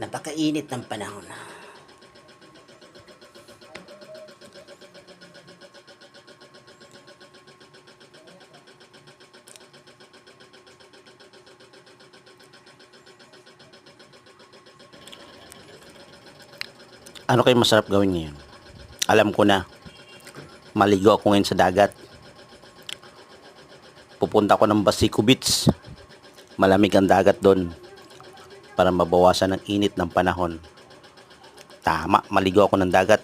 Napakainit ng panahon. Ano kayo masarap gawin ngayon? Alam ko na, maligo ako ngayon sa dagat. Pupunta ako ng Basico Beach. Malamig ang dagat doon para mabawasan ang init ng panahon. Tama, maligo ako ng dagat.